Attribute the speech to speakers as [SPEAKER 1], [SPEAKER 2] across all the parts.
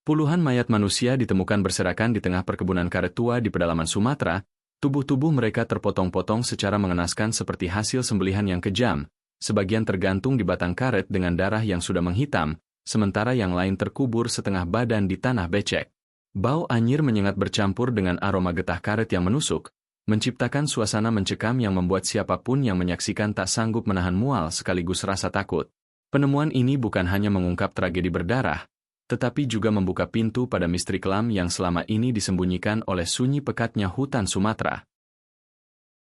[SPEAKER 1] Puluhan mayat manusia ditemukan berserakan di tengah perkebunan karet tua di pedalaman Sumatera. Tubuh-tubuh mereka terpotong-potong secara mengenaskan seperti hasil sembelihan yang kejam, sebagian tergantung di batang karet dengan darah yang sudah menghitam, sementara yang lain terkubur setengah badan di tanah becek. Bau anyir menyengat bercampur dengan aroma getah karet yang menusuk, menciptakan suasana mencekam yang membuat siapapun yang menyaksikan tak sanggup menahan mual sekaligus rasa takut. Penemuan ini bukan hanya mengungkap tragedi berdarah, tetapi juga membuka pintu pada misteri kelam yang selama ini disembunyikan oleh sunyi pekatnya hutan Sumatera.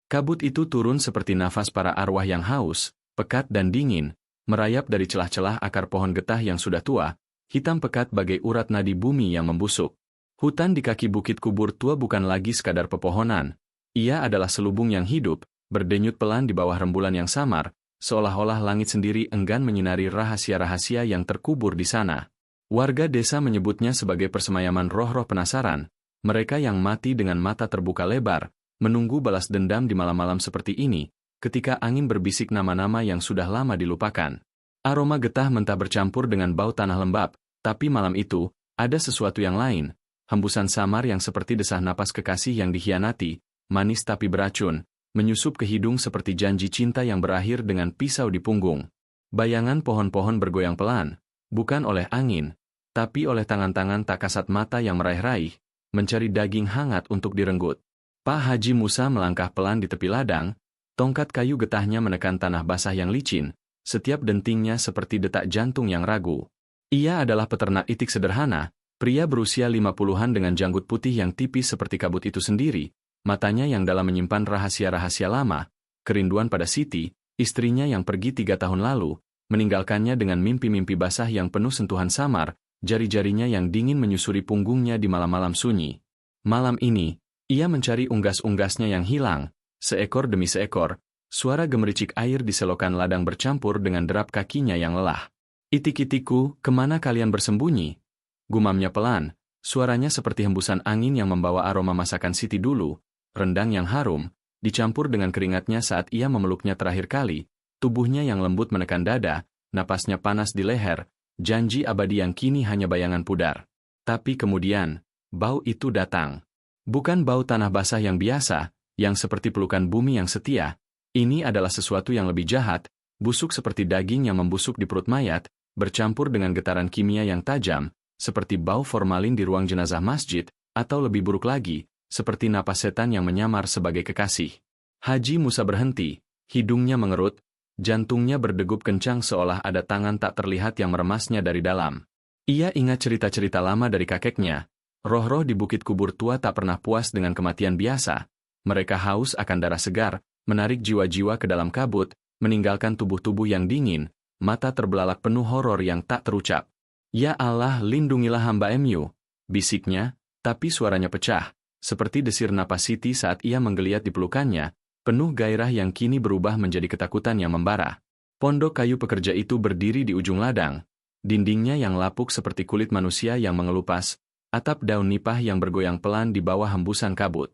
[SPEAKER 1] Kabut itu turun seperti nafas para arwah yang haus, pekat dan dingin, merayap dari celah-celah akar pohon getah yang sudah tua, hitam pekat bagai urat nadi bumi yang membusuk. Hutan di kaki bukit kubur tua bukan lagi sekadar pepohonan. Ia adalah selubung yang hidup, berdenyut pelan di bawah rembulan yang samar, seolah-olah langit sendiri enggan menyinari rahasia-rahasia yang terkubur di sana. Warga desa menyebutnya sebagai persemayaman roh-roh penasaran, mereka yang mati dengan mata terbuka lebar, menunggu balas dendam di malam-malam seperti ini, ketika angin berbisik nama-nama yang sudah lama dilupakan. Aroma getah mentah bercampur dengan bau tanah lembab, tapi malam itu, ada sesuatu yang lain, hembusan samar yang seperti desah napas kekasih yang dikhianati, manis tapi beracun, menyusup ke hidung seperti janji cinta yang berakhir dengan pisau di punggung. Bayangan pohon-pohon bergoyang pelan, bukan oleh angin, tapi oleh tangan-tangan tak kasat mata yang meraih-raih, mencari daging hangat untuk direnggut. Pak Haji Musa melangkah pelan di tepi ladang, tongkat kayu getahnya menekan tanah basah yang licin, setiap dentingnya seperti detak jantung yang ragu. Ia adalah peternak itik sederhana, pria berusia 50-an dengan janggut putih yang tipis seperti kabut itu sendiri, matanya yang dalam menyimpan rahasia-rahasia lama, kerinduan pada Siti, istrinya yang pergi 3 tahun lalu, meninggalkannya dengan mimpi-mimpi basah yang penuh sentuhan samar, jari-jarinya yang dingin menyusuri punggungnya di malam-malam sunyi. Malam ini, ia mencari unggas-unggasnya yang hilang, seekor demi seekor, suara gemericik air di selokan ladang bercampur dengan derap kakinya yang lelah. "Itik-itikku, kemana kalian bersembunyi?" Gumamnya pelan, suaranya seperti hembusan angin yang membawa aroma masakan Siti dulu, rendang yang harum, dicampur dengan keringatnya saat ia memeluknya terakhir kali, tubuhnya yang lembut menekan dada, napasnya panas di leher, janji abadi yang kini hanya bayangan pudar. Tapi kemudian, bau itu datang. Bukan bau tanah basah yang biasa, yang seperti pelukan bumi yang setia. Ini adalah sesuatu yang lebih jahat, busuk seperti daging yang membusuk di perut mayat, bercampur dengan getaran kimia yang tajam, seperti bau formalin di ruang jenazah masjid, atau lebih buruk lagi, seperti napas setan yang menyamar sebagai kekasih. Haji Musa berhenti, hidungnya mengerut, jantungnya berdegup kencang seolah ada tangan tak terlihat yang meremasnya dari dalam. Ia ingat cerita-cerita lama dari kakeknya. Roh-roh di bukit kubur tua tak pernah puas dengan kematian biasa. Mereka haus akan darah segar, menarik jiwa-jiwa ke dalam kabut, meninggalkan tubuh-tubuh yang dingin, mata terbelalak penuh horor yang tak terucap. "Ya Allah, lindungilah hamba MU," bisiknya, tapi suaranya pecah, seperti desir napas Siti saat ia menggeliat di pelukannya, penuh gairah yang kini berubah menjadi ketakutan yang membara. Pondok kayu pekerja itu berdiri di ujung ladang, dindingnya yang lapuk seperti kulit manusia yang mengelupas, atap daun nipah yang bergoyang pelan di bawah hembusan kabut.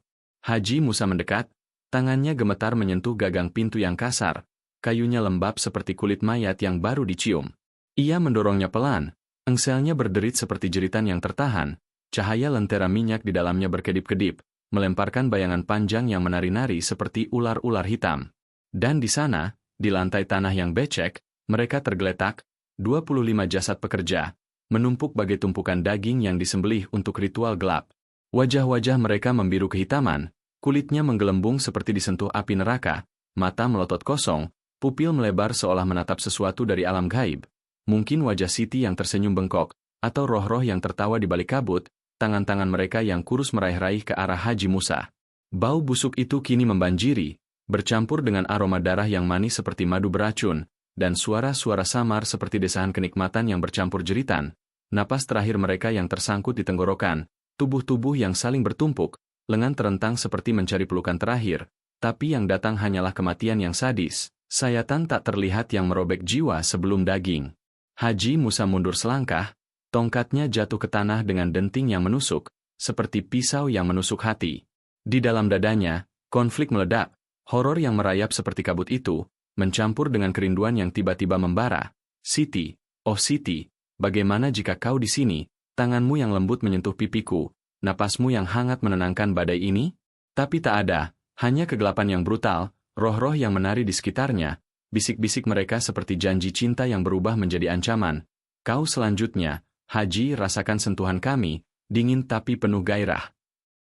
[SPEAKER 1] Haji Musa mendekat, tangannya gemetar menyentuh gagang pintu yang kasar, kayunya lembab seperti kulit mayat yang baru dicium. Ia mendorongnya pelan, engselnya berderit seperti jeritan yang tertahan, cahaya lentera minyak di dalamnya berkedip-kedip, melemparkan bayangan panjang yang menari-nari seperti ular-ular hitam. Dan di sana, di lantai tanah yang becek, mereka tergeletak, 25 jasad pekerja, menumpuk bagai tumpukan daging yang disembelih untuk ritual gelap. Wajah-wajah mereka membiru kehitaman, kulitnya menggelembung seperti disentuh api neraka, mata melotot kosong, pupil melebar seolah menatap sesuatu dari alam gaib. Mungkin wajah Siti yang tersenyum bengkok, atau roh-roh yang tertawa di balik kabut, tangan-tangan mereka yang kurus meraih-raih ke arah Haji Musa. Bau busuk itu kini membanjiri, bercampur dengan aroma darah yang manis seperti madu beracun, dan suara-suara samar seperti desahan kenikmatan yang bercampur jeritan. Napas terakhir mereka yang tersangkut di tenggorokan, tubuh-tubuh yang saling bertumpuk, lengan terentang seperti mencari pelukan terakhir, tapi yang datang hanyalah kematian yang sadis, sayatan tak terlihat yang merobek jiwa sebelum daging. Haji Musa mundur selangkah, tongkatnya jatuh ke tanah dengan denting yang menusuk, seperti pisau yang menusuk hati. Di dalam dadanya, konflik meledak, horor yang merayap seperti kabut itu, mencampur dengan kerinduan yang tiba-tiba membara. "Siti, oh Siti, bagaimana jika kau di sini?" tanganmu yang lembut menyentuh pipiku, napasmu yang hangat menenangkan badai ini? Tapi tak ada, hanya kegelapan yang brutal, roh-roh yang menari di sekitarnya, bisik-bisik mereka seperti janji cinta yang berubah menjadi ancaman. Kau selanjutnya, Haji, rasakan sentuhan kami, dingin tapi penuh gairah.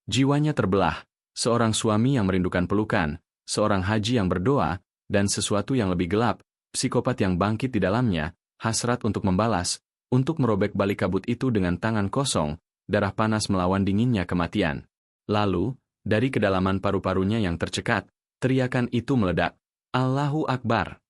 [SPEAKER 1] Jiwanya terbelah, seorang suami yang merindukan pelukan, seorang haji yang berdoa, dan sesuatu yang lebih gelap, psikopat yang bangkit di dalamnya, hasrat untuk membalas, untuk merobek balik kabut itu dengan tangan kosong, darah panas melawan dinginnya kematian. Lalu, dari kedalaman paru-parunya yang tercekat, teriakan itu meledak. Allahu Akbar.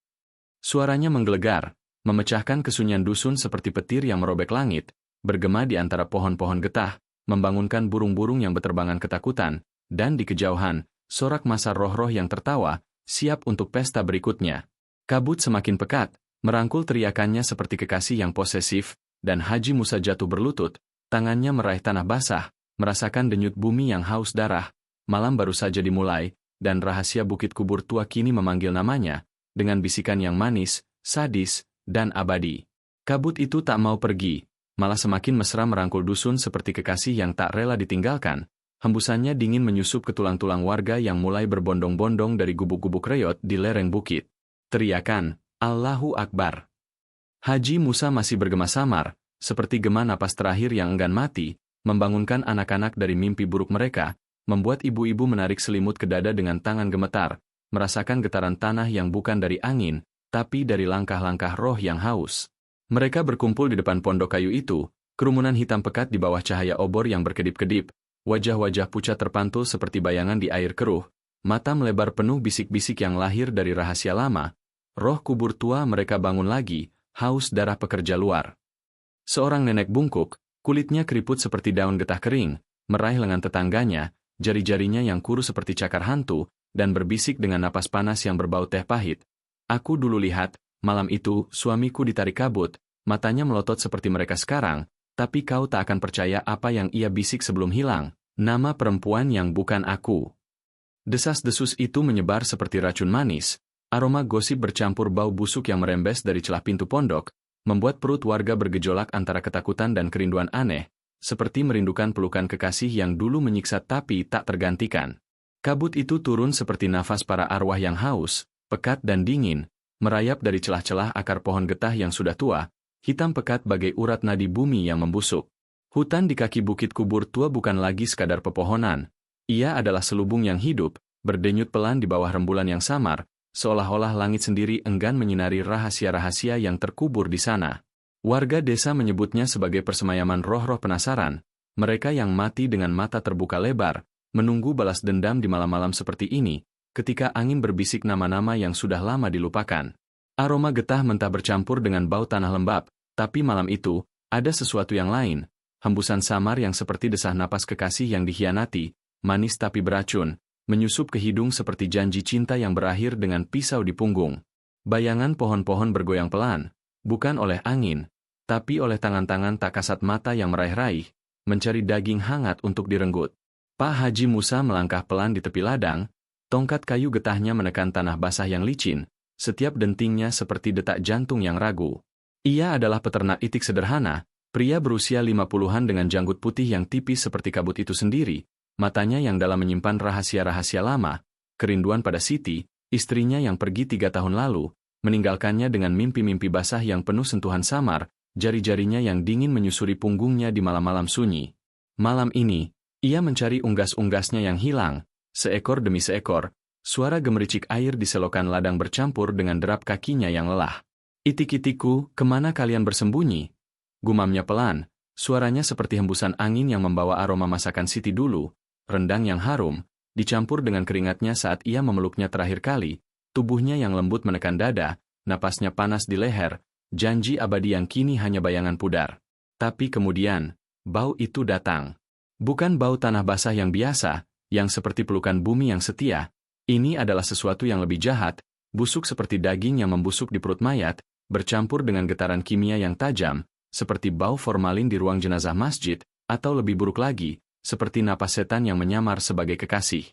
[SPEAKER 1] Suaranya menggelegar, memecahkan kesunyian dusun seperti petir yang merobek langit, bergema di antara pohon-pohon getah, membangunkan burung-burung yang berterbangan ketakutan, dan di kejauhan, sorak masa roh-roh yang tertawa, siap untuk pesta berikutnya. Kabut semakin pekat, merangkul teriakannya seperti kekasih yang posesif, dan Haji Musa jatuh berlutut, tangannya meraih tanah basah, merasakan denyut bumi yang haus darah. Malam baru saja dimulai, dan rahasia Bukit Kubur Tua kini memanggil namanya, dengan bisikan yang manis, sadis, dan abadi. Kabut itu tak mau pergi, malah semakin mesra merangkul dusun seperti kekasih yang tak rela ditinggalkan. Hembusannya dingin menyusup ke tulang-tulang warga yang mulai berbondong-bondong dari gubuk-gubuk reot di lereng bukit. Teriakan, Allahu Akbar. Haji Musa masih bergema samar, seperti gema napas terakhir yang enggan mati, membangunkan anak-anak dari mimpi buruk mereka, membuat ibu-ibu menarik selimut ke dada dengan tangan gemetar, merasakan getaran tanah yang bukan dari angin, tapi dari langkah-langkah roh yang haus. Mereka berkumpul di depan pondok kayu itu, kerumunan hitam pekat di bawah cahaya obor yang berkedip-kedip, wajah-wajah pucat terpantul seperti bayangan di air keruh, mata melebar penuh bisik-bisik yang lahir dari rahasia lama. Roh kubur tua mereka bangun lagi, haus darah pekerja luar. Seorang nenek bungkuk, kulitnya keriput seperti daun getah kering, meraih lengan tetangganya, jari-jarinya yang kurus seperti cakar hantu, dan berbisik dengan napas panas yang berbau teh pahit. Aku dulu lihat, malam itu, suamiku ditarik kabut, matanya melotot seperti mereka sekarang, tapi kau tak akan percaya apa yang ia bisik sebelum hilang, nama perempuan yang bukan aku. Desas-desus itu menyebar seperti racun manis, aroma gosip bercampur bau busuk yang merembes dari celah pintu pondok, membuat perut warga bergejolak antara ketakutan dan kerinduan aneh, seperti merindukan pelukan kekasih yang dulu menyiksa tapi tak tergantikan. Kabut itu turun seperti nafas para arwah yang haus, pekat dan dingin, merayap dari celah-celah akar pohon getah yang sudah tua, hitam pekat bagai urat nadi bumi yang membusuk. Hutan di kaki Bukit Kubur Tua bukan lagi sekadar pepohonan. Ia adalah selubung yang hidup, berdenyut pelan di bawah rembulan yang samar, seolah-olah langit sendiri enggan menyinari rahasia-rahasia yang terkubur di sana. Warga desa menyebutnya sebagai persemayaman roh-roh penasaran, mereka yang mati dengan mata terbuka lebar, menunggu balas dendam di malam-malam seperti ini, ketika angin berbisik nama-nama yang sudah lama dilupakan. Aroma getah mentah bercampur dengan bau tanah lembab, tapi malam itu, ada sesuatu yang lain, hembusan samar yang seperti desah napas kekasih yang dikhianati, manis tapi beracun, menyusup ke hidung seperti janji cinta yang berakhir dengan pisau di punggung. Bayangan pohon-pohon bergoyang pelan, bukan oleh angin, tapi oleh tangan-tangan tak kasat mata yang meraih-raih, mencari daging hangat untuk direnggut. Pak Haji Musa melangkah pelan di tepi ladang, tongkat kayu getahnya menekan tanah basah yang licin, setiap dentingnya seperti detak jantung yang ragu. Ia adalah peternak itik sederhana, pria berusia 50-an dengan janggut putih yang tipis seperti kabut itu sendiri, matanya yang dalam menyimpan rahasia-rahasia lama, kerinduan pada Siti, istrinya yang pergi 3 tahun lalu, meninggalkannya dengan mimpi-mimpi basah yang penuh sentuhan samar, jari-jarinya yang dingin menyusuri punggungnya di malam-malam sunyi. Malam ini, ia mencari unggas-unggasnya yang hilang, seekor demi seekor, suara gemericik air di selokan ladang bercampur dengan derap kakinya yang lelah. Itik-itikku, kemana kalian bersembunyi? Gumamnya pelan, suaranya seperti hembusan angin yang membawa aroma masakan Siti dulu, rendang yang harum, dicampur dengan keringatnya saat ia memeluknya terakhir kali, tubuhnya yang lembut menekan dada, napasnya panas di leher, janji abadi yang kini hanya bayangan pudar. Tapi kemudian, bau itu datang. Bukan bau tanah basah yang biasa, yang seperti pelukan bumi yang setia. Ini adalah sesuatu yang lebih jahat, busuk seperti daging yang membusuk di perut mayat, bercampur dengan getaran kimia yang tajam, seperti bau formalin di ruang jenazah masjid, atau lebih buruk lagi, seperti napas setan yang menyamar sebagai kekasih.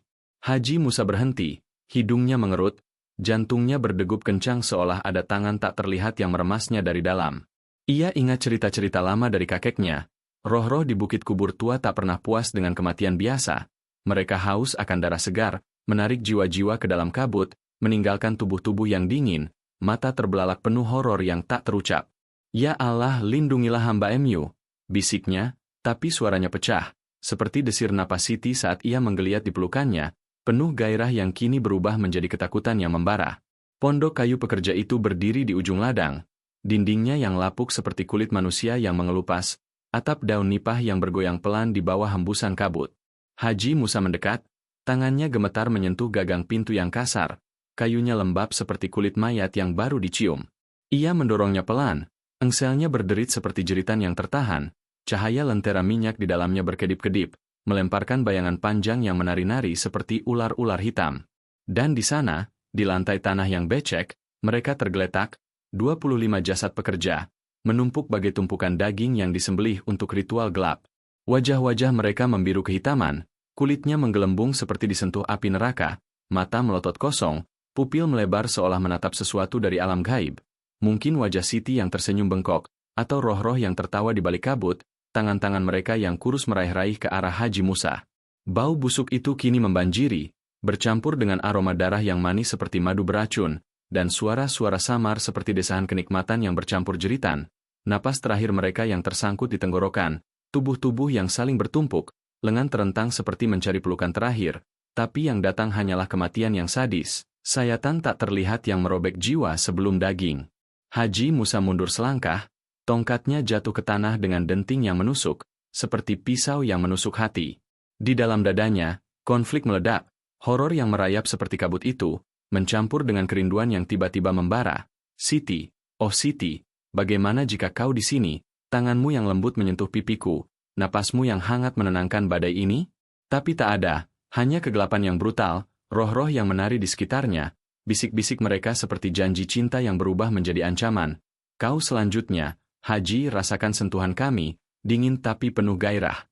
[SPEAKER 1] Haji Musa berhenti, hidungnya mengerut, jantungnya berdegup kencang seolah ada tangan tak terlihat yang meremasnya dari dalam. Ia ingat cerita-cerita lama dari kakeknya, Roh-roh di bukit kubur tua tak pernah puas dengan kematian biasa. Mereka haus akan darah segar, menarik jiwa-jiwa ke dalam kabut, meninggalkan tubuh-tubuh yang dingin, mata terbelalak penuh horor yang tak terucap. Ya Allah, lindungilah hamba Mu, bisiknya, tapi suaranya pecah, seperti desir napas Siti saat ia menggeliat di pelukannya, penuh gairah yang kini berubah menjadi ketakutan yang membara. Pondok kayu pekerja itu berdiri di ujung ladang. Dindingnya yang lapuk seperti kulit manusia yang mengelupas, atap daun nipah yang bergoyang pelan di bawah hembusan kabut. Haji Musa mendekat, tangannya gemetar menyentuh gagang pintu yang kasar, kayunya lembab seperti kulit mayat yang baru dicium. Ia mendorongnya pelan, engselnya berderit seperti jeritan yang tertahan, cahaya lentera minyak di dalamnya berkedip-kedip, melemparkan bayangan panjang yang menari-nari seperti ular-ular hitam. Dan di sana, di lantai tanah yang becek, mereka tergeletak, 25 jasad pekerja, menumpuk bagai tumpukan daging yang disembelih untuk ritual gelap. Wajah-wajah mereka membiru kehitaman, kulitnya menggelembung seperti disentuh api neraka, mata melotot kosong, pupil melebar seolah menatap sesuatu dari alam gaib. Mungkin wajah Siti yang tersenyum bengkok, atau roh-roh yang tertawa di balik kabut, tangan-tangan mereka yang kurus meraih-raih ke arah Haji Musa. Bau busuk itu kini membanjiri, bercampur dengan aroma darah yang manis seperti madu beracun, dan suara-suara samar seperti desahan kenikmatan yang bercampur jeritan. Napas terakhir mereka yang tersangkut di tenggorokan, tubuh-tubuh yang saling bertumpuk, lengan terentang seperti mencari pelukan terakhir, tapi yang datang hanyalah kematian yang sadis, sayatan tak terlihat yang merobek jiwa sebelum daging. Haji Musa mundur selangkah, tongkatnya jatuh ke tanah dengan denting yang menusuk, seperti pisau yang menusuk hati. Di dalam dadanya, konflik meledak, horor yang merayap seperti kabut itu, mencampur dengan kerinduan yang tiba-tiba membara. Siti, oh Siti, bagaimana jika kau di sini, tanganmu yang lembut menyentuh pipiku, napasmu yang hangat menenangkan badai ini? Tapi tak ada, hanya kegelapan yang brutal, roh-roh yang menari di sekitarnya, bisik-bisik mereka seperti janji cinta yang berubah menjadi ancaman. Kau selanjutnya, Haji, rasakan sentuhan kami, dingin tapi penuh gairah.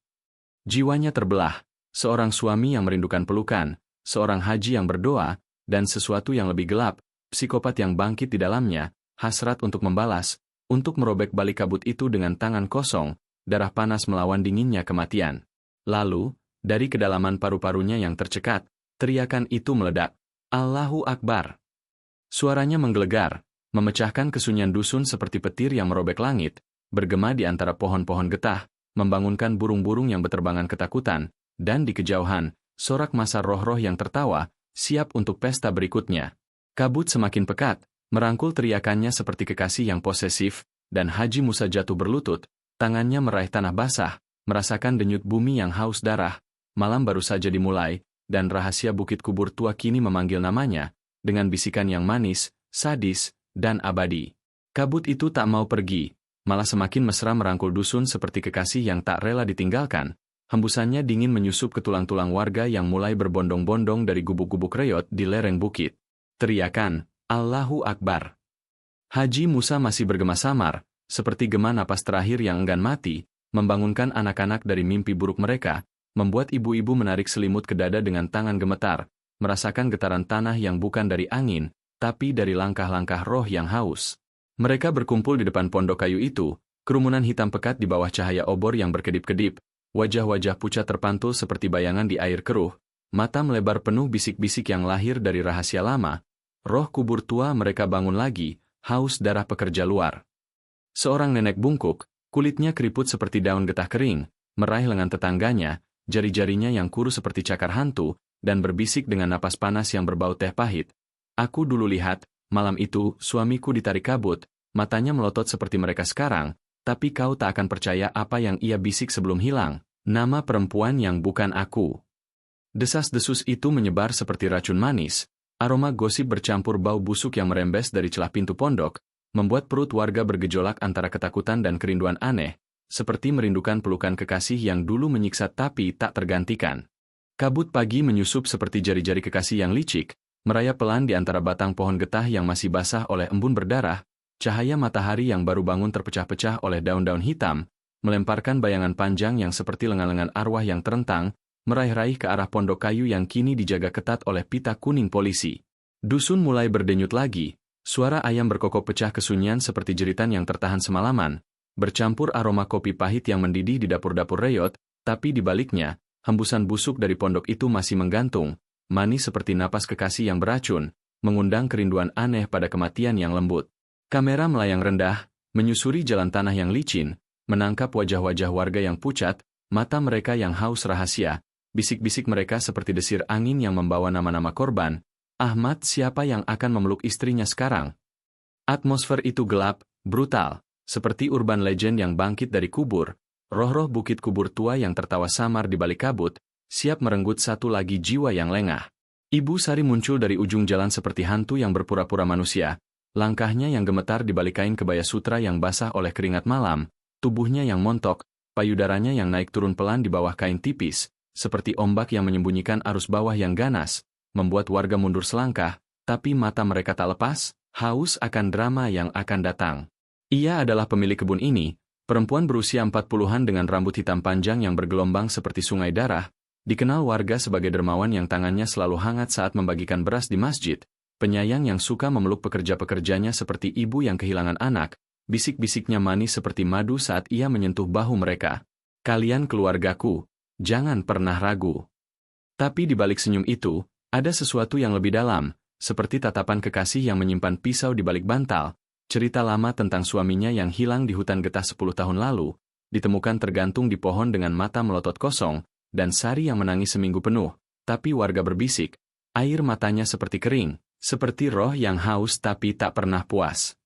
[SPEAKER 1] Jiwanya terbelah, seorang suami yang merindukan pelukan, seorang haji yang berdoa, dan sesuatu yang lebih gelap, psikopat yang bangkit di dalamnya, hasrat untuk membalas, untuk merobek balik kabut itu dengan tangan kosong, darah panas melawan dinginnya kematian. Lalu, dari kedalaman paru-parunya yang tercekat, teriakan itu meledak. Allahu Akbar. Suaranya menggelegar, memecahkan kesunyian dusun seperti petir yang merobek langit, bergema di antara pohon-pohon getah, membangunkan burung-burung yang berterbangan ketakutan, dan di kejauhan, sorak masa roh-roh yang tertawa, siap untuk pesta berikutnya. Kabut semakin pekat, merangkul teriakannya seperti kekasih yang posesif, dan Haji Musa jatuh berlutut, tangannya meraih tanah basah, merasakan denyut bumi yang haus darah. Malam baru saja dimulai, dan rahasia bukit kubur tua kini memanggil namanya, dengan bisikan yang manis, sadis, dan abadi. Kabut itu tak mau pergi, malah semakin mesra merangkul dusun seperti kekasih yang tak rela ditinggalkan. Hembusannya dingin menyusup ke tulang-tulang warga yang mulai berbondong-bondong dari gubuk-gubuk reot di lereng bukit. Teriakan, Allahu Akbar. Haji Musa masih bergema samar, seperti gema napas terakhir yang enggan mati, membangunkan anak-anak dari mimpi buruk mereka, membuat ibu-ibu menarik selimut ke dada dengan tangan gemetar, merasakan getaran tanah yang bukan dari angin, tapi dari langkah-langkah roh yang haus. Mereka berkumpul di depan pondok kayu itu, kerumunan hitam pekat di bawah cahaya obor yang berkedip-kedip, wajah-wajah pucat terpantul seperti bayangan di air keruh, mata melebar penuh bisik-bisik yang lahir dari rahasia lama. Roh kubur tua mereka bangun lagi, haus darah pekerja luar. Seorang nenek bungkuk, kulitnya keriput seperti daun getah kering, meraih lengan tetangganya, jari-jarinya yang kurus seperti cakar hantu, dan berbisik dengan napas panas yang berbau teh pahit. Aku dulu lihat, malam itu, suamiku ditarik kabut, matanya melotot seperti mereka sekarang, tapi kau tak akan percaya apa yang ia bisik sebelum hilang, nama perempuan yang bukan aku. Desas-desus itu menyebar seperti racun manis, aroma gosip bercampur bau busuk yang merembes dari celah pintu pondok, membuat perut warga bergejolak antara ketakutan dan kerinduan aneh, seperti merindukan pelukan kekasih yang dulu menyiksa tapi tak tergantikan. Kabut pagi menyusup seperti jari-jari kekasih yang licik, merayap pelan di antara batang pohon getah yang masih basah oleh embun berdarah, cahaya matahari yang baru bangun terpecah-pecah oleh daun-daun hitam, melemparkan bayangan panjang yang seperti lengan-lengan arwah yang terentang, meraih-raih ke arah pondok kayu yang kini dijaga ketat oleh pita kuning polisi. Dusun mulai berdenyut lagi, suara ayam berkokok pecah kesunyian seperti jeritan yang tertahan semalaman, bercampur aroma kopi pahit yang mendidih di dapur-dapur reot, tapi di baliknya, hembusan busuk dari pondok itu masih menggantung, manis seperti napas kekasih yang beracun, mengundang kerinduan aneh pada kematian yang lembut. Kamera melayang rendah, menyusuri jalan tanah yang licin, menangkap wajah-wajah warga yang pucat, mata mereka yang haus rahasia, bisik-bisik mereka seperti desir angin yang membawa nama-nama korban. Ahmad, siapa yang akan memeluk istrinya sekarang? Atmosfer itu gelap, brutal, seperti urban legend yang bangkit dari kubur, roh-roh bukit kubur tua yang tertawa samar di balik kabut, siap merenggut satu lagi jiwa yang lengah. Ibu Sari muncul dari ujung jalan seperti hantu yang berpura-pura manusia, langkahnya yang gemetar di balik kain kebaya sutra yang basah oleh keringat malam, tubuhnya yang montok, payudaranya yang naik turun pelan di bawah kain tipis, seperti ombak yang menyembunyikan arus bawah yang ganas, membuat warga mundur selangkah, tapi mata mereka tak lepas, haus akan drama yang akan datang. Ia adalah pemilik kebun ini, perempuan berusia 40-an dengan rambut hitam panjang yang bergelombang seperti sungai darah, dikenal warga sebagai dermawan yang tangannya selalu hangat saat membagikan beras di masjid, penyayang yang suka memeluk pekerja-pekerjanya seperti ibu yang kehilangan anak, bisik-bisiknya manis seperti madu saat ia menyentuh bahu mereka. Kalian keluargaku, jangan pernah ragu. Tapi di balik senyum itu, ada sesuatu yang lebih dalam, seperti tatapan kekasih yang menyimpan pisau di balik bantal, cerita lama tentang suaminya yang hilang di hutan getah 10 tahun lalu, ditemukan tergantung di pohon dengan mata melotot kosong, dan Sari yang menangis seminggu penuh, tapi warga berbisik, air matanya seperti kering, seperti roh yang haus tapi tak pernah puas.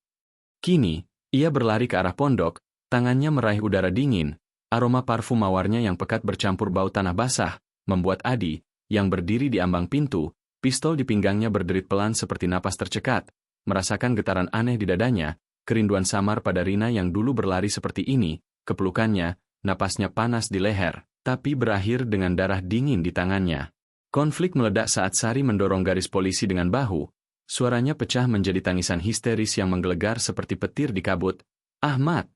[SPEAKER 1] Kini, ia berlari ke arah pondok, tangannya meraih udara dingin, aroma parfum mawarnya yang pekat bercampur bau tanah basah, membuat Adi, yang berdiri di ambang pintu, pistol di pinggangnya berderit pelan seperti napas tercekat, merasakan getaran aneh di dadanya, kerinduan samar pada Rina yang dulu berlari seperti ini, kepelukannya, napasnya panas di leher, tapi berakhir dengan darah dingin di tangannya. Konflik meledak saat Sari mendorong garis polisi dengan bahu, suaranya pecah menjadi tangisan histeris yang menggelegar seperti petir di kabut. Ahmad!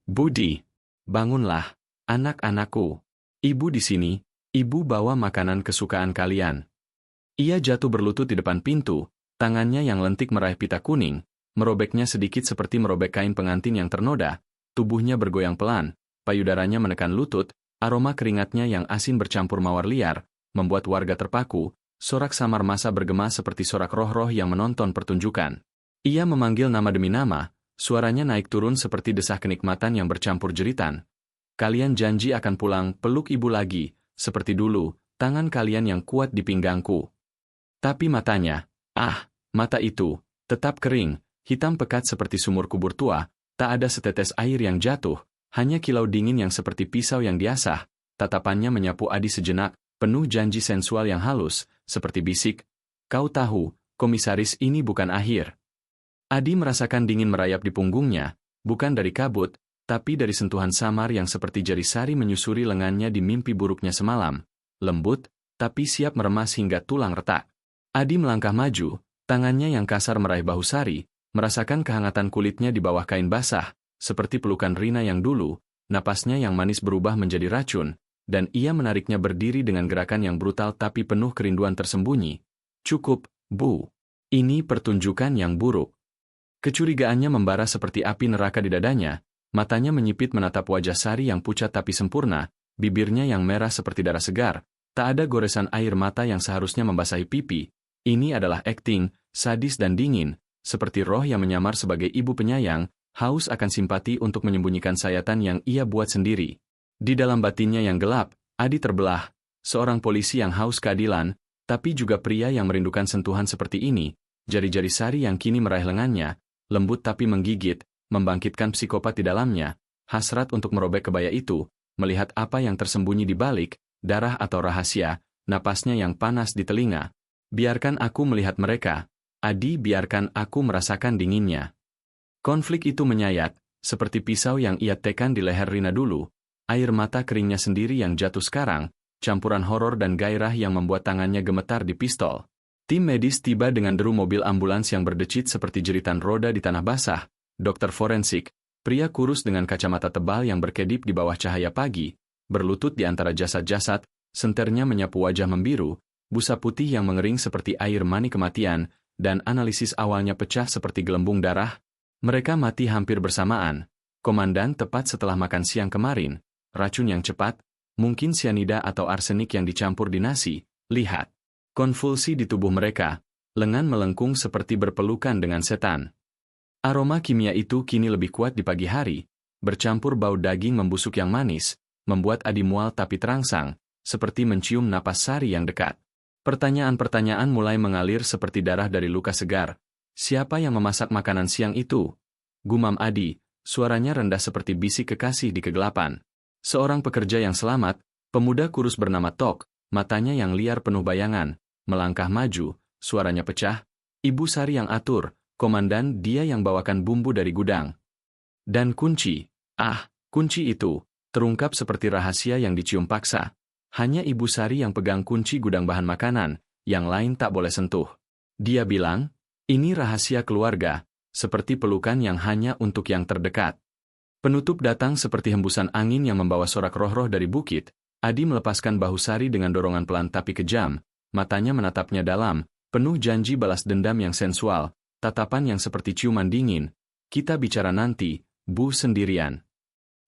[SPEAKER 1] Budi! Bangunlah, anak-anakku. Ibu di sini, ibu bawa makanan kesukaan kalian. Ia jatuh berlutut di depan pintu, tangannya yang lentik meraih pita kuning, merobeknya sedikit seperti merobek kain pengantin yang ternoda, tubuhnya bergoyang pelan, payudaranya menekan lutut, aroma keringatnya yang asin bercampur mawar liar, membuat warga terpaku, sorak samar masa bergema seperti sorak roh-roh yang menonton pertunjukan. Ia memanggil nama demi nama, suaranya naik turun seperti desah kenikmatan yang bercampur jeritan. Kalian janji akan pulang, peluk ibu lagi, seperti dulu, tangan kalian yang kuat di pinggangku. Tapi matanya, mata itu, tetap kering, hitam pekat seperti sumur kubur tua, tak ada setetes air yang jatuh, hanya kilau dingin yang seperti pisau yang diasah, tatapannya menyapu Adi sejenak, penuh janji sensual yang halus, seperti bisik, kau tahu, komisaris ini bukan akhir. Adi merasakan dingin merayap di punggungnya, bukan dari kabut, tapi dari sentuhan samar yang seperti jari Sari menyusuri lengannya di mimpi buruknya semalam, lembut, tapi siap meremas hingga tulang retak. Adi melangkah maju, tangannya yang kasar meraih bahu Sari, merasakan kehangatan kulitnya di bawah kain basah, seperti pelukan Rina yang dulu, napasnya yang manis berubah menjadi racun, dan ia menariknya berdiri dengan gerakan yang brutal tapi penuh kerinduan tersembunyi. Cukup, Bu. Ini pertunjukan yang buruk. Kecurigaannya membara seperti api neraka di dadanya, matanya menyipit menatap wajah Sari yang pucat tapi sempurna, bibirnya yang merah seperti darah segar, tak ada goresan air mata yang seharusnya membasahi pipi. Ini adalah akting, sadis dan dingin, seperti roh yang menyamar sebagai ibu penyayang, haus akan simpati untuk menyembunyikan sayatan yang ia buat sendiri. Di dalam batinnya yang gelap, Adi terbelah, seorang polisi yang haus keadilan, tapi juga pria yang merindukan sentuhan seperti ini, jari-jari Sari yang kini meraih lengannya, lembut tapi menggigit, membangkitkan psikopat di dalamnya, hasrat untuk merobek kebaya itu, melihat apa yang tersembunyi di balik, darah atau rahasia, napasnya yang panas di telinga. Biarkan aku melihat mereka, Adi, biarkan aku merasakan dinginnya. Konflik itu menyayat, seperti pisau yang ia tekan di leher Rina dulu, air mata keringnya sendiri yang jatuh sekarang, campuran horor dan gairah yang membuat tangannya gemetar di pistol. Tim medis tiba dengan deru mobil ambulans yang berdecit seperti jeritan roda di tanah basah. Dokter forensik, pria kurus dengan kacamata tebal yang berkedip di bawah cahaya pagi, berlutut di antara jasad-jasad, senternya menyapu wajah membiru, busa putih yang mengering seperti air mani kematian, dan analisis awalnya pecah seperti gelembung darah. Mereka mati hampir bersamaan. Komandan, tepat setelah makan siang kemarin, racun yang cepat, mungkin sianida atau arsenik yang dicampur di nasi, lihat. Konvulsi di tubuh mereka, lengan melengkung seperti berpelukan dengan setan. Aroma kimia itu kini lebih kuat di pagi hari, bercampur bau daging membusuk yang manis, membuat Adi mual tapi terangsang, seperti mencium napas Sari yang dekat. Pertanyaan-pertanyaan mulai mengalir seperti darah dari luka segar. Siapa yang memasak makanan siang itu? Gumam Adi, suaranya rendah seperti bisik kekasih di kegelapan. Seorang pekerja yang selamat, pemuda kurus bernama Tok, matanya yang liar penuh bayangan, melangkah maju, suaranya pecah. Ibu Sari yang atur, komandan, dia yang bawakan bumbu dari gudang. Dan kunci, kunci itu, terungkap seperti rahasia yang dicium paksa. Hanya Ibu Sari yang pegang kunci gudang bahan makanan, yang lain tak boleh sentuh. Dia bilang, ini rahasia keluarga, seperti pelukan yang hanya untuk yang terdekat. Penutup datang seperti hembusan angin yang membawa sorak roh-roh dari bukit. Adi melepaskan bahu Sari dengan dorongan pelan tapi kejam, matanya menatapnya dalam, penuh janji balas dendam yang sensual, tatapan yang seperti ciuman dingin. Kita bicara nanti, Bu sendirian.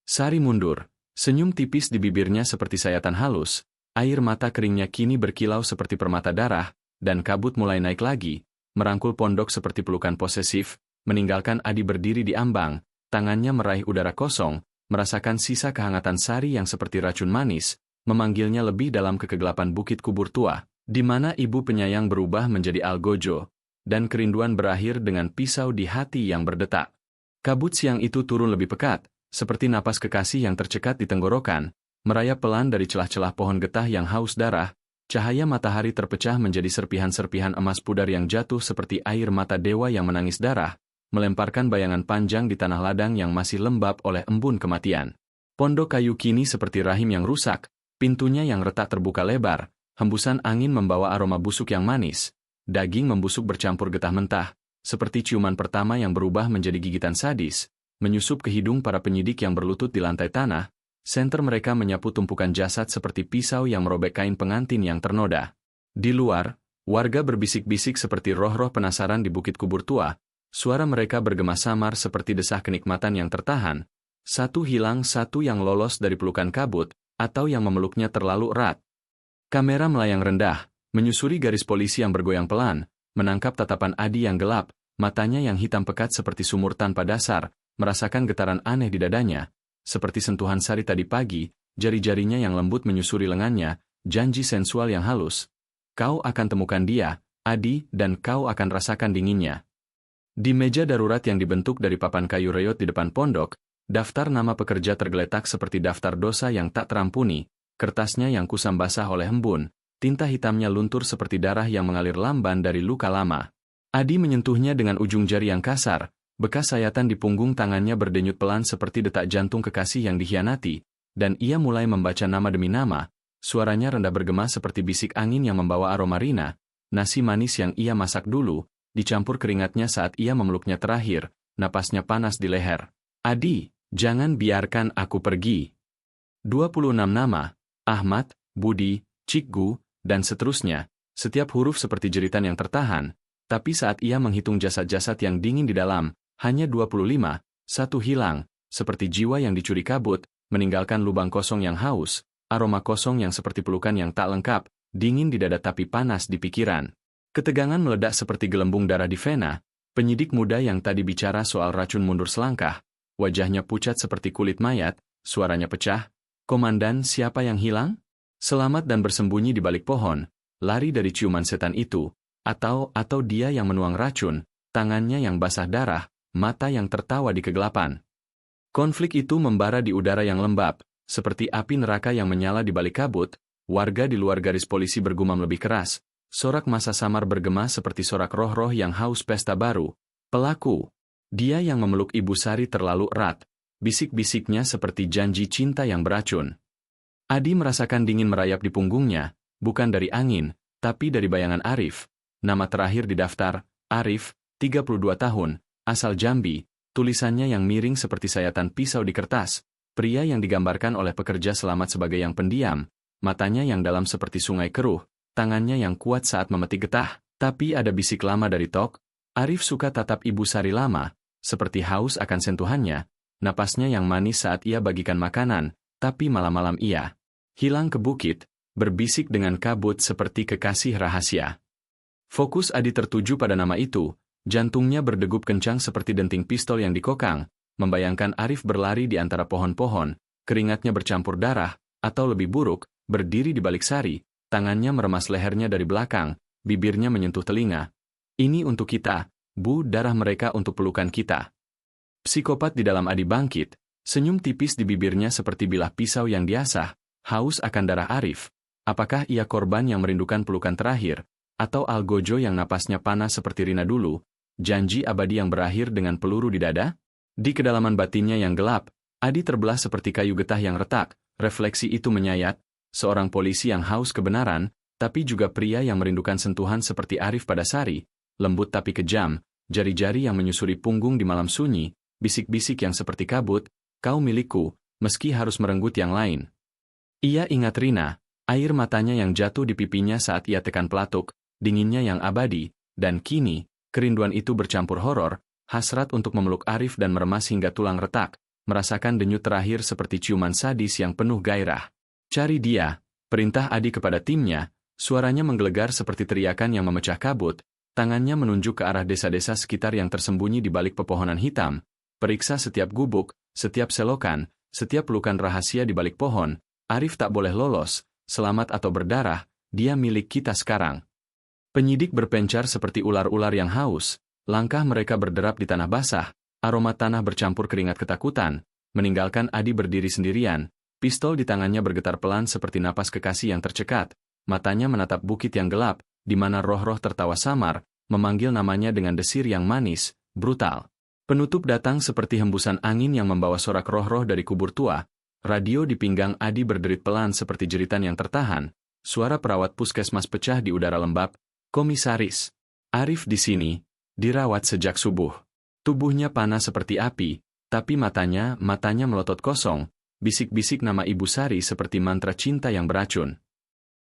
[SPEAKER 1] Sari mundur, senyum tipis di bibirnya seperti sayatan halus, air mata keringnya kini berkilau seperti permata darah, dan kabut mulai naik lagi, merangkul pondok seperti pelukan posesif, meninggalkan Adi berdiri di ambang, tangannya meraih udara kosong, merasakan sisa kehangatan Sari yang seperti racun manis, memanggilnya lebih dalam ke kegelapan bukit kubur tua, di mana ibu penyayang berubah menjadi algojo, dan kerinduan berakhir dengan pisau di hati yang berdetak. Kabut siang itu turun lebih pekat, seperti napas kekasih yang tercekat di tenggorokan, merayap pelan dari celah-celah pohon getah yang haus darah, cahaya matahari terpecah menjadi serpihan-serpihan emas pudar yang jatuh seperti air mata dewa yang menangis darah, melemparkan bayangan panjang di tanah ladang yang masih lembab oleh embun kematian. Pondok kayu kini seperti rahim yang rusak, pintunya yang retak terbuka lebar, hembusan angin membawa aroma busuk yang manis, daging membusuk bercampur getah mentah, seperti ciuman pertama yang berubah menjadi gigitan sadis, menyusup ke hidung para penyidik yang berlutut di lantai tanah, senter mereka menyapu tumpukan jasad seperti pisau yang merobek kain pengantin yang ternoda. Di luar, warga berbisik-bisik seperti roh-roh penasaran di bukit kubur tua, suara mereka bergema samar seperti desah kenikmatan yang tertahan, satu hilang satu yang lolos dari pelukan kabut, atau yang memeluknya terlalu erat. Kamera melayang rendah, menyusuri garis polisi yang bergoyang pelan, menangkap tatapan Adi yang gelap, matanya yang hitam pekat seperti sumur tanpa dasar, merasakan getaran aneh di dadanya, seperti sentuhan Sari tadi pagi, jari-jarinya yang lembut menyusuri lengannya, janji sensual yang halus. Kau akan temukan dia, Adi, dan kau akan rasakan dinginnya. Di meja darurat yang dibentuk dari papan kayu reot di depan pondok, daftar nama pekerja tergeletak seperti daftar dosa yang tak terampuni, kertasnya yang kusam basah oleh embun, tinta hitamnya luntur seperti darah yang mengalir lamban dari luka lama. Adi menyentuhnya dengan ujung jari yang kasar, bekas sayatan di punggung tangannya berdenyut pelan seperti detak jantung kekasih yang dikhianati, dan ia mulai membaca nama demi nama, suaranya rendah bergema seperti bisik angin yang membawa aroma rina, nasi manis yang ia masak dulu, dicampur keringatnya saat ia memeluknya terakhir, napasnya panas di leher. Adi, jangan biarkan aku pergi. 26 nama, Ahmad, Budi, Cikgu, dan seterusnya, setiap huruf seperti jeritan yang tertahan, tapi saat ia menghitung jasad-jasad yang dingin di dalam, hanya 25, satu hilang, seperti jiwa yang dicuri kabut, meninggalkan lubang kosong yang haus, aroma kosong yang seperti pelukan yang tak lengkap, dingin di dada tapi panas di pikiran. Ketegangan meledak seperti gelembung darah di vena, penyidik muda yang tadi bicara soal racun mundur selangkah, wajahnya pucat seperti kulit mayat, suaranya pecah. Komandan, siapa yang hilang? Selamat dan bersembunyi di balik pohon, lari dari ciuman setan itu, atau dia yang menuang racun, tangannya yang basah darah, mata yang tertawa di kegelapan. Konflik itu membara di udara yang lembab, seperti api neraka yang menyala di balik kabut, warga di luar garis polisi bergumam lebih keras, sorak massa samar bergema seperti sorak roh-roh yang haus pesta baru. Pelaku, dia yang memeluk Ibu Sari terlalu erat, bisik-bisiknya seperti janji cinta yang beracun. Adi merasakan dingin merayap di punggungnya, bukan dari angin, tapi dari bayangan Arif. Nama terakhir di daftar, Arif, 32 tahun, asal Jambi, tulisannya yang miring seperti sayatan pisau di kertas, pria yang digambarkan oleh pekerja selamat sebagai yang pendiam, matanya yang dalam seperti sungai keruh, tangannya yang kuat saat memetik getah, tapi ada bisik lama dari Tok. Arif suka tatap Ibu Sari lama, seperti haus akan sentuhannya, napasnya yang manis saat ia bagikan makanan, tapi malam-malam ia hilang ke bukit, berbisik dengan kabut seperti kekasih rahasia. Fokus Adi tertuju pada nama itu, jantungnya berdegup kencang seperti denting pistol yang dikokang, membayangkan Arif berlari di antara pohon-pohon, keringatnya bercampur darah, atau lebih buruk, berdiri di balik sari, tangannya meremas lehernya dari belakang, bibirnya menyentuh telinga. Ini untuk kita, Bu, darah mereka untuk pelukan kita. Psikopat di dalam Adi bangkit, senyum tipis di bibirnya seperti bilah pisau yang diasah, haus akan darah Arif. Apakah ia korban yang merindukan pelukan terakhir, atau Algojo yang napasnya panas seperti Rina dulu, janji abadi yang berakhir dengan peluru di dada? Di kedalaman batinnya yang gelap, Adi terbelah seperti kayu getah yang retak, refleksi itu menyayat, seorang polisi yang haus kebenaran, tapi juga pria yang merindukan sentuhan seperti Arif pada Sari, lembut tapi kejam, jari-jari yang menyusuri punggung di malam sunyi, bisik-bisik yang seperti kabut, kau milikku, meski harus merenggut yang lain. Ia ingat Rina, air matanya yang jatuh di pipinya saat ia tekan pelatuk, dinginnya yang abadi, dan kini, kerinduan itu bercampur horor, hasrat untuk memeluk Arif dan meremas hingga tulang retak, merasakan denyut terakhir seperti ciuman sadis yang penuh gairah. Cari dia, perintah Adi kepada timnya, suaranya menggelegar seperti teriakan yang memecah kabut, tangannya menunjuk ke arah desa-desa sekitar yang tersembunyi di balik pepohonan hitam, periksa setiap gubuk, setiap selokan, setiap pelukan rahasia di balik pohon. Arif tak boleh lolos, selamat atau berdarah, dia milik kita sekarang. Penyidik berpencar seperti ular-ular yang haus, langkah mereka berderap di tanah basah, aroma tanah bercampur keringat ketakutan, meninggalkan Adi berdiri sendirian, pistol di tangannya bergetar pelan seperti napas kekasih yang tercekat, matanya menatap bukit yang gelap, di mana roh-roh tertawa samar, memanggil namanya dengan desir yang manis, brutal. Penutup datang seperti hembusan angin yang membawa sorak roh-roh dari kubur tua. Radio di pinggang Adi berderit pelan seperti jeritan yang tertahan, suara perawat puskesmas pecah di udara lembab, komisaris. Arif di sini, dirawat sejak subuh. Tubuhnya panas seperti api, tapi matanya melotot kosong, bisik-bisik nama Ibu Sari seperti mantra cinta yang beracun.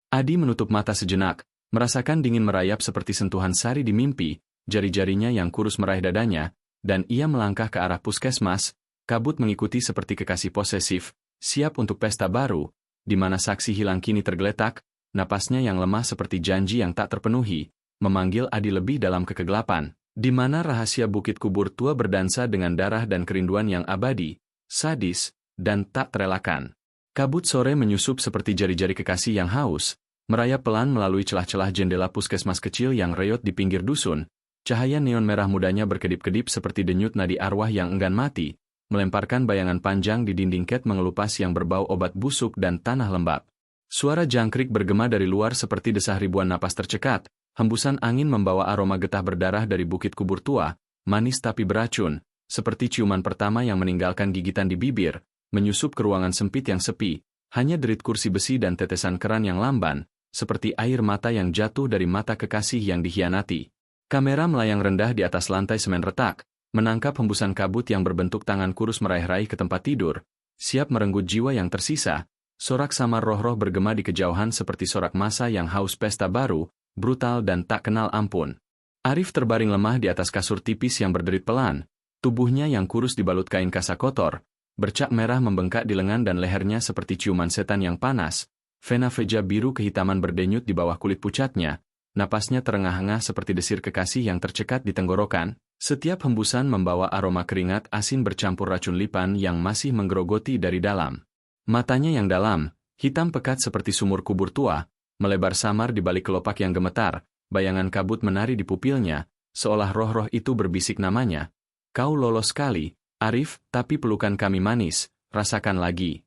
[SPEAKER 1] Adi menutup mata sejenak, merasakan dingin merayap seperti sentuhan Sari di mimpi, jari-jarinya yang kurus meraih dadanya, dan ia melangkah ke arah puskesmas, kabut mengikuti seperti kekasih posesif, siap untuk pesta baru, di mana saksi hilang kini tergeletak, napasnya yang lemah seperti janji yang tak terpenuhi, memanggil Adi lebih dalam ke kegelapan, di mana rahasia bukit kubur tua berdansa dengan darah dan kerinduan yang abadi, sadis, dan tak terelakkan. Kabut sore menyusup seperti jari-jari kekasih yang haus, merayap pelan melalui celah-celah jendela puskesmas kecil yang reyot di pinggir dusun, cahaya neon merah mudanya berkedip-kedip seperti denyut nadi arwah yang enggan mati, melemparkan bayangan panjang di dinding ket mengelupas yang berbau obat busuk dan tanah lembab. Suara jangkrik bergema dari luar seperti desah ribuan napas tercekat, hembusan angin membawa aroma getah berdarah dari bukit kubur tua, manis tapi beracun, seperti ciuman pertama yang meninggalkan gigitan di bibir, menyusup ke ruangan sempit yang sepi, hanya derit kursi besi dan tetesan keran yang lamban, seperti air mata yang jatuh dari mata kekasih yang dikhianati. Kamera melayang rendah di atas lantai semen retak, menangkap hembusan kabut yang berbentuk tangan kurus meraih-raih ke tempat tidur, siap merenggut jiwa yang tersisa, sorak samar roh-roh bergema di kejauhan seperti sorak massa yang haus pesta baru, brutal dan tak kenal ampun. Arif terbaring lemah di atas kasur tipis yang berderit pelan, tubuhnya yang kurus dibalut kain kasa kotor, bercak merah membengkak di lengan dan lehernya seperti ciuman setan yang panas, vena veja biru kehitaman berdenyut di bawah kulit pucatnya, napasnya terengah-engah seperti desir kekasih yang tercekat di tenggorokan. Setiap hembusan membawa aroma keringat asin bercampur racun lipan yang masih menggerogoti dari dalam. Matanya yang dalam, hitam pekat seperti sumur kubur tua, melebar samar di balik kelopak yang gemetar, bayangan kabut menari di pupilnya, seolah roh-roh itu berbisik namanya. Kau lolos sekali, Arif, tapi pelukan kami manis, rasakan lagi.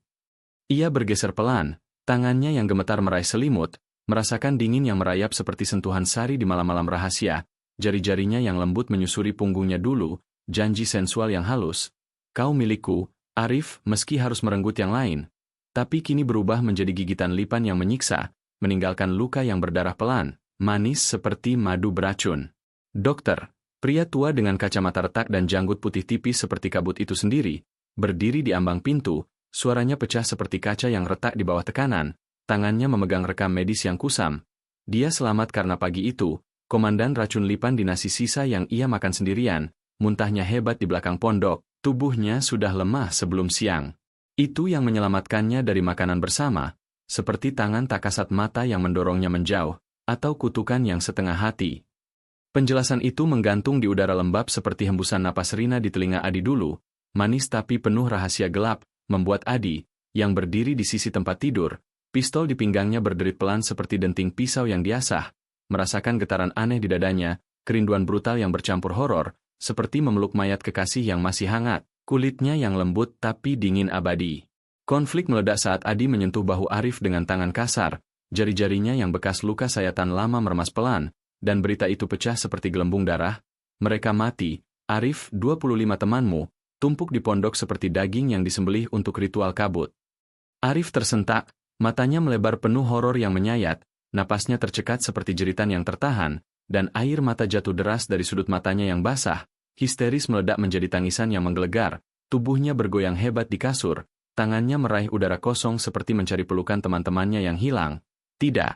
[SPEAKER 1] Ia bergeser pelan, tangannya yang gemetar meraih selimut, merasakan dingin yang merayap seperti sentuhan Sari di malam-malam rahasia. Jari-jarinya yang lembut menyusuri punggungnya dulu, janji sensual yang halus. Kau milikku, Arif, meski harus merenggut yang lain. Tapi kini berubah menjadi gigitan lipan yang menyiksa, meninggalkan luka yang berdarah pelan, manis seperti madu beracun. Dokter, pria tua dengan kacamata retak dan janggut putih tipis seperti kabut itu sendiri, berdiri di ambang pintu, suaranya pecah seperti kaca yang retak di bawah tekanan, tangannya memegang rekam medis yang kusam. Dia selamat karena pagi itu, komandan racun lipan di nasi sisa yang ia makan sendirian, muntahnya hebat di belakang pondok, Tubuhnya sudah lemah sebelum siang. Itu yang menyelamatkannya dari makanan bersama, seperti tangan tak kasat mata yang mendorongnya menjauh, atau kutukan yang setengah hati. Penjelasan itu menggantung di udara lembab seperti hembusan napas Rina di telinga Adi dulu, manis tapi penuh rahasia gelap, membuat Adi, yang berdiri di sisi tempat tidur, pistol di pinggangnya berderit pelan seperti denting pisau yang diasah, merasakan getaran aneh di dadanya, kerinduan brutal yang bercampur horor, seperti memeluk mayat kekasih yang masih hangat, kulitnya yang lembut tapi dingin abadi. Konflik meledak saat Adi menyentuh bahu Arif dengan tangan kasar, jari-jarinya yang bekas luka sayatan lama meremas pelan, dan berita itu pecah seperti gelembung darah. Mereka mati, Arif, 25 temanmu, tumpuk di pondok seperti daging yang disembelih untuk ritual kabut. Arif tersentak, matanya melebar penuh horor yang menyayat, napasnya tercekat seperti jeritan yang tertahan, dan air mata jatuh deras dari sudut matanya yang basah, histeris meledak menjadi tangisan yang menggelegar, tubuhnya bergoyang hebat di kasur, tangannya meraih udara kosong seperti mencari pelukan teman-temannya yang hilang. Tidak.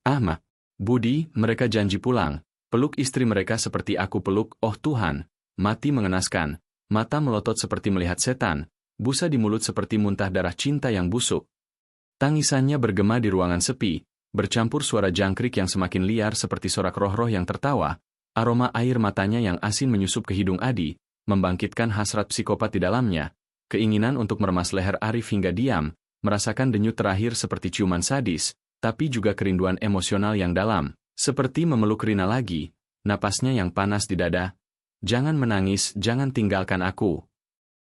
[SPEAKER 1] Ahmad. Budi, mereka janji pulang, peluk istri mereka seperti aku peluk, oh Tuhan, mati mengenaskan, mata melotot seperti melihat setan, busa di mulut seperti muntah darah cinta yang busuk. Tangisannya bergema di ruangan sepi, bercampur suara jangkrik yang semakin liar seperti sorak roh-roh yang tertawa, aroma air matanya yang asin menyusup ke hidung Adi, membangkitkan hasrat psikopat di dalamnya, keinginan untuk meremas leher Arif hingga diam, merasakan denyut terakhir seperti ciuman sadis, tapi juga kerinduan emosional yang dalam, seperti memeluk Rina lagi, napasnya yang panas di dada. Jangan menangis, jangan tinggalkan aku.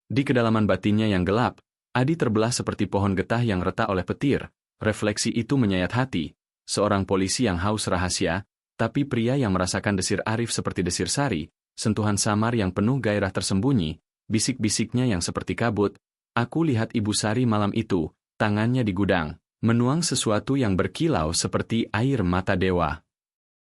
[SPEAKER 1] Di kedalaman batinnya yang gelap, Adi terbelah seperti pohon getah yang retak oleh petir. Refleksi itu menyayat hati, seorang polisi yang haus rahasia, tapi pria yang merasakan desir Arif seperti desir Sari, sentuhan samar yang penuh gairah tersembunyi, bisik-bisiknya yang seperti kabut. Aku lihat Ibu Sari malam itu, tangannya di gudang, menuang sesuatu yang berkilau seperti air mata dewa.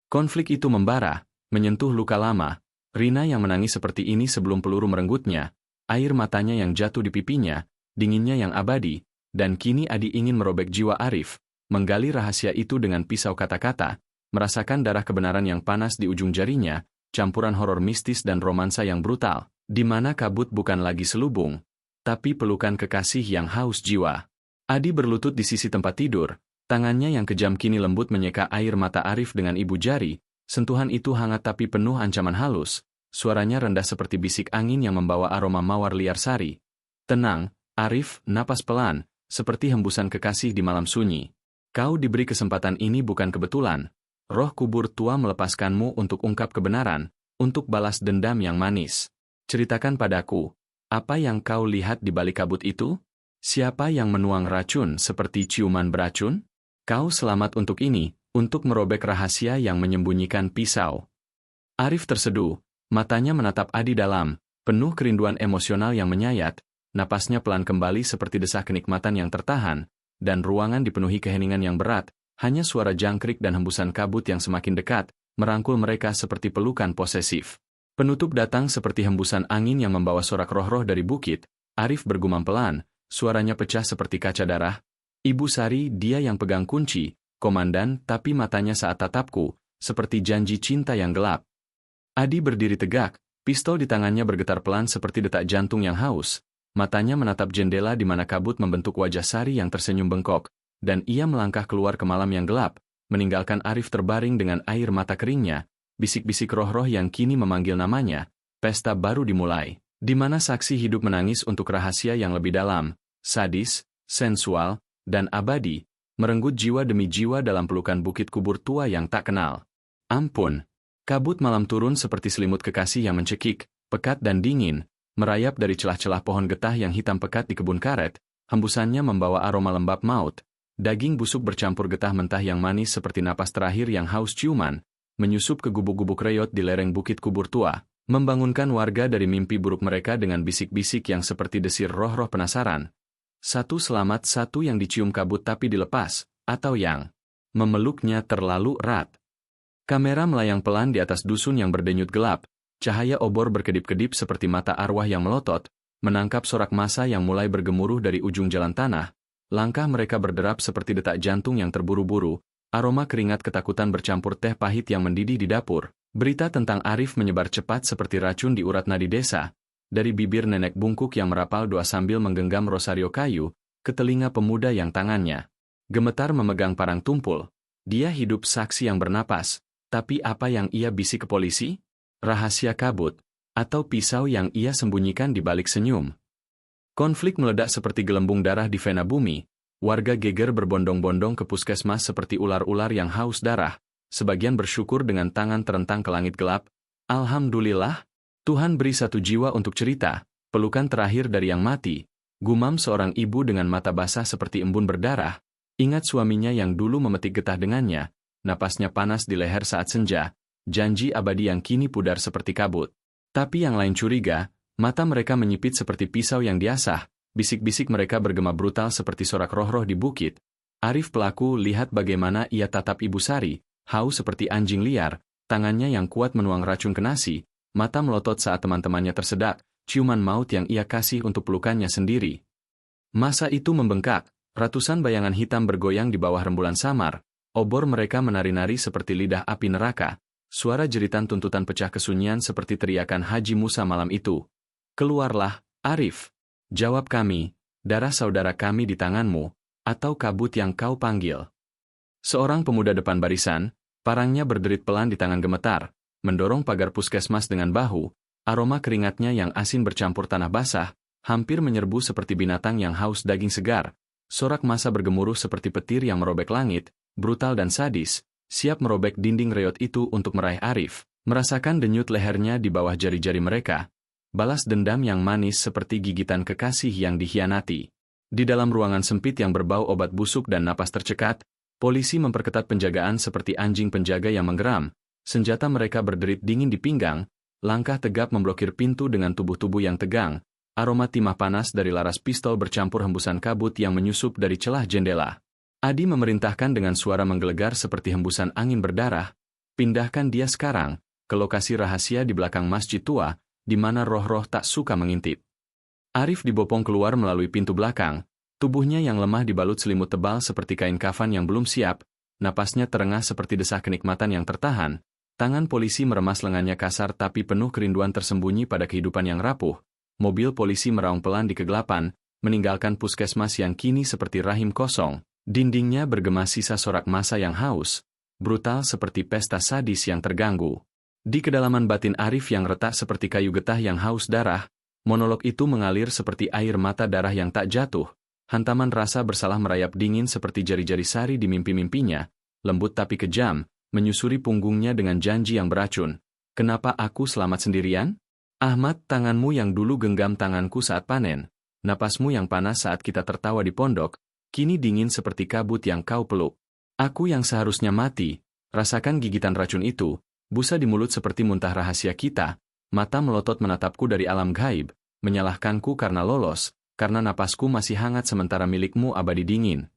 [SPEAKER 1] Konflik itu membara, menyentuh luka lama, Rina yang menangis seperti ini sebelum peluru merenggutnya, air matanya yang jatuh di pipinya, dinginnya yang abadi, dan kini Adi ingin merobek jiwa Arif, menggali rahasia itu dengan pisau kata-kata, merasakan darah kebenaran yang panas di ujung jarinya, campuran horor mistis dan romansa yang brutal, di mana kabut bukan lagi selubung, tapi pelukan kekasih yang haus jiwa. Adi berlutut di sisi tempat tidur, tangannya yang kejam kini lembut menyeka air mata Arif dengan ibu jari, sentuhan itu hangat tapi penuh ancaman halus, suaranya rendah seperti bisik angin yang membawa aroma mawar liar sari. Tenang, Arif, napas pelan, seperti hembusan kekasih di malam sunyi. Kau diberi kesempatan ini bukan kebetulan. Roh kubur tua melepaskanmu untuk ungkap kebenaran, untuk balas dendam yang manis. Ceritakan padaku, apa yang kau lihat di balik kabut itu? Siapa yang menuang racun seperti ciuman beracun? Kau selamat untuk ini, untuk merobek rahasia yang menyembunyikan pisau. Arif terseduh, matanya menatap Adi dalam, penuh kerinduan emosional yang menyayat. Napasnya pelan kembali seperti desah kenikmatan yang tertahan, dan ruangan dipenuhi keheningan yang berat, hanya suara jangkrik dan hembusan kabut yang semakin dekat, merangkul mereka seperti pelukan posesif. Penutup datang seperti hembusan angin yang membawa sorak roh-roh dari bukit. Arif bergumam pelan, suaranya pecah seperti kaca darah. Ibu Sari, dia yang pegang kunci, komandan, tapi matanya saat tatapku, seperti janji cinta yang gelap. Adi berdiri tegak, pistol di tangannya bergetar pelan seperti detak jantung yang haus. Matanya menatap jendela di mana kabut membentuk wajah Sari yang tersenyum bengkok, dan ia melangkah keluar ke malam yang gelap, meninggalkan Arif terbaring dengan air mata keringnya, bisik-bisik roh-roh yang kini memanggil namanya. Pesta baru dimulai, di mana saksi hidup menangis untuk rahasia yang lebih dalam, sadis, sensual, dan abadi, merenggut jiwa demi jiwa dalam pelukan bukit kubur tua yang tak kenal. Ampun. Kabut malam turun seperti selimut kekasih yang mencekik, pekat dan dingin, merayap dari celah-celah pohon getah yang hitam pekat di kebun karet, hembusannya membawa aroma lembab maut, daging busuk bercampur getah mentah yang manis seperti napas terakhir yang haus ciuman, menyusup ke gubuk-gubuk reyot di lereng bukit kubur tua, membangunkan warga dari mimpi buruk mereka dengan bisik-bisik yang seperti desir roh-roh penasaran. Satu selamat, satu yang dicium kabut tapi dilepas, atau yang memeluknya terlalu erat. Kamera melayang pelan di atas dusun yang berdenyut gelap, cahaya obor berkedip-kedip seperti mata arwah yang melotot, menangkap sorak massa yang mulai bergemuruh dari ujung jalan tanah. Langkah mereka berderap seperti detak jantung yang terburu-buru, aroma keringat ketakutan bercampur teh pahit yang mendidih di dapur. Berita tentang Arif menyebar cepat seperti racun di urat nadi desa. dari bibir nenek bungkuk yang merapal doa sambil menggenggam rosario kayu, ke telinga pemuda yang tangannya gemetar memegang parang tumpul. Dia hidup saksi yang bernapas, tapi apa yang ia bisik ke polisi? Rahasia kabut, atau pisau yang ia sembunyikan di balik senyum. Konflik meledak seperti gelembung darah di vena bumi. Warga geger berbondong-bondong ke puskesmas seperti ular-ular yang haus darah. Sebagian bersyukur dengan tangan terentang ke langit gelap. Alhamdulillah, Tuhan beri satu jiwa untuk cerita, pelukan terakhir dari yang mati. Gumam seorang ibu dengan mata basah seperti embun berdarah. Ingat suaminya yang dulu memetik getah dengannya, napasnya panas di leher saat senja, janji abadi yang kini pudar seperti kabut. Tapi yang lain curiga, mata mereka menyipit seperti pisau yang diasah, bisik-bisik mereka bergema brutal seperti sorak roh-roh di bukit. Arif pelaku lihat bagaimana ia tatap Ibu Sari, haus seperti anjing liar, tangannya yang kuat menuang racun ke nasi, mata melotot saat teman-temannya tersedak, ciuman maut yang ia kasih untuk pelukannya sendiri. Masa itu membengkak, ratusan bayangan hitam bergoyang di bawah rembulan samar, obor mereka menari-nari seperti lidah api neraka, suara jeritan tuntutan pecah kesunyian seperti teriakan Haji Musa malam itu. Keluarlah, Arif. Jawab kami, darah saudara kami di tanganmu, atau kabut yang kau panggil. Seorang pemuda depan barisan, parangnya berderit pelan di tangan gemetar, mendorong pagar puskesmas dengan bahu, aroma keringatnya yang asin bercampur tanah basah, hampir menyerbu seperti binatang yang haus daging segar. Sorak massa bergemuruh seperti petir yang merobek langit, brutal dan sadis, siap merobek dinding reot itu untuk meraih Arif, merasakan denyut lehernya di bawah jari-jari mereka. Balas dendam yang manis seperti gigitan kekasih yang dikhianati. Di dalam ruangan sempit yang berbau obat busuk dan napas tercekat, polisi memperketat penjagaan seperti anjing penjaga yang menggeram. Senjata mereka berderit dingin di pinggang, langkah tegap memblokir pintu dengan tubuh-tubuh yang tegang. Aroma timah panas dari laras pistol bercampur hembusan kabut yang menyusup dari celah jendela. Adi memerintahkan dengan suara menggelegar seperti hembusan angin berdarah, pindahkan dia sekarang ke lokasi rahasia di belakang masjid tua, di mana roh-roh tak suka mengintip. Arif dibopong keluar melalui pintu belakang, tubuhnya yang lemah dibalut selimut tebal seperti kain kafan yang belum siap, napasnya terengah seperti desah kenikmatan yang tertahan, tangan polisi meremas lengannya kasar tapi penuh kerinduan tersembunyi pada kehidupan yang rapuh. Mobil polisi meraung pelan di kegelapan, meninggalkan puskesmas yang kini seperti rahim kosong, dindingnya bergema sisa sorak massa yang haus, brutal seperti pesta sadis yang terganggu. Di kedalaman batin Arif yang retak seperti kayu getah yang haus darah, monolog itu mengalir seperti air mata darah yang tak jatuh, hantaman rasa bersalah merayap dingin seperti jari-jari Sari di mimpi-mimpinya, lembut tapi kejam, menyusuri punggungnya dengan janji yang beracun. Kenapa aku selamat sendirian? Ahmad, tanganmu yang dulu genggam tanganku saat panen, napasmu yang panas saat kita tertawa di pondok, kini dingin seperti kabut yang kau peluk. Aku yang seharusnya mati, rasakan gigitan racun itu, busa di mulut seperti muntah rahasia kita, mata melotot menatapku dari alam gaib, menyalahkanku karena lolos, karena napasku masih hangat sementara milikmu abadi dingin.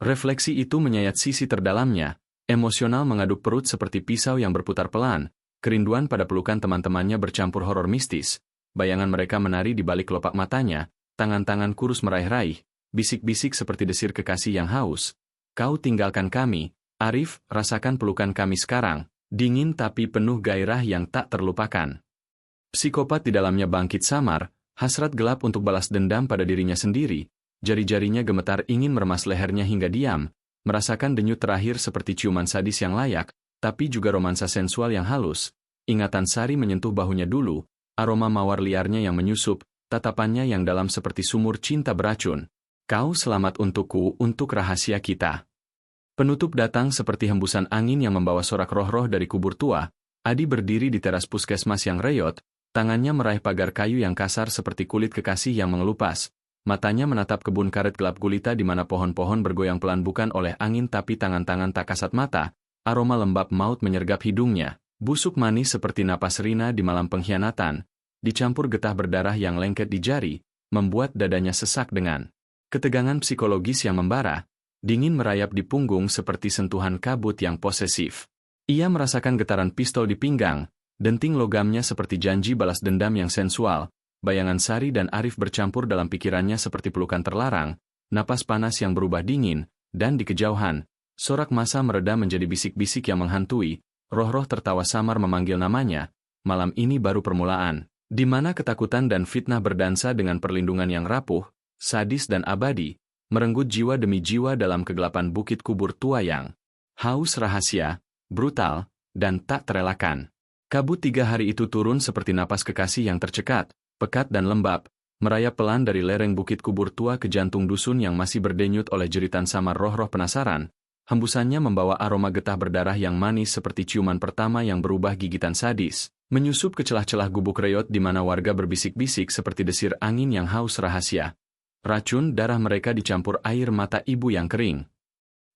[SPEAKER 1] Refleksi itu menyayat sisi terdalamnya, emosional mengaduk perut seperti pisau yang berputar pelan, kerinduan pada pelukan teman-temannya bercampur horor mistis, bayangan mereka menari di balik kelopak matanya, tangan-tangan kurus meraih-raih, bisik-bisik seperti desir kekasih yang haus. Kau tinggalkan kami, Arif, rasakan pelukan kami sekarang. Dingin tapi penuh gairah yang tak terlupakan. Psikopat di dalamnya bangkit samar, hasrat gelap untuk balas dendam pada dirinya sendiri, jari-jarinya gemetar ingin meremas lehernya hingga diam, merasakan denyut terakhir seperti ciuman sadis yang layak, tapi juga romansa sensual yang halus. Ingatan Sari menyentuh bahunya dulu, aroma mawar liarnya yang menyusup, tatapannya yang dalam seperti sumur cinta beracun. Kau selamat untukku, untuk rahasia kita. Penutup datang seperti hembusan angin yang membawa sorak roh-roh dari kubur tua. Adi berdiri di teras puskesmas yang reyot, tangannya meraih pagar kayu yang kasar seperti kulit kekasih yang mengelupas. Matanya menatap kebun karet gelap gulita di mana pohon-pohon bergoyang pelan bukan oleh angin tapi tangan-tangan tak kasat mata. Aroma lembab maut menyergap hidungnya, busuk manis seperti napas Rina di malam pengkhianatan, dicampur getah berdarah yang lengket di jari, membuat dadanya sesak dengan ketegangan psikologis yang membara. Dingin merayap di punggung seperti sentuhan kabut yang posesif. Ia merasakan getaran pistol di pinggang, denting logamnya seperti janji balas dendam yang sensual, bayangan Sari dan Arif bercampur dalam pikirannya seperti pelukan terlarang, napas panas yang berubah dingin, dan di kejauhan, sorak massa mereda menjadi bisik-bisik yang menghantui, roh-roh tertawa samar memanggil namanya, malam ini baru permulaan, Di mana ketakutan dan fitnah berdansa dengan perlindungan yang rapuh, sadis dan abadi, merenggut jiwa demi jiwa dalam kegelapan bukit kubur tua yang haus rahasia, brutal, dan tak terelakkan. Kabut 3 hari itu turun seperti napas kekasih yang tercekat, pekat dan lembab, merayap pelan dari lereng bukit kubur tua ke jantung dusun yang masih berdenyut oleh jeritan samar roh-roh penasaran. Hembusannya membawa aroma getah berdarah yang manis seperti ciuman pertama yang berubah gigitan sadis, menyusup ke celah-celah gubuk reot di mana warga berbisik-bisik seperti desir angin yang haus rahasia. Racun darah mereka dicampur air mata ibu yang kering.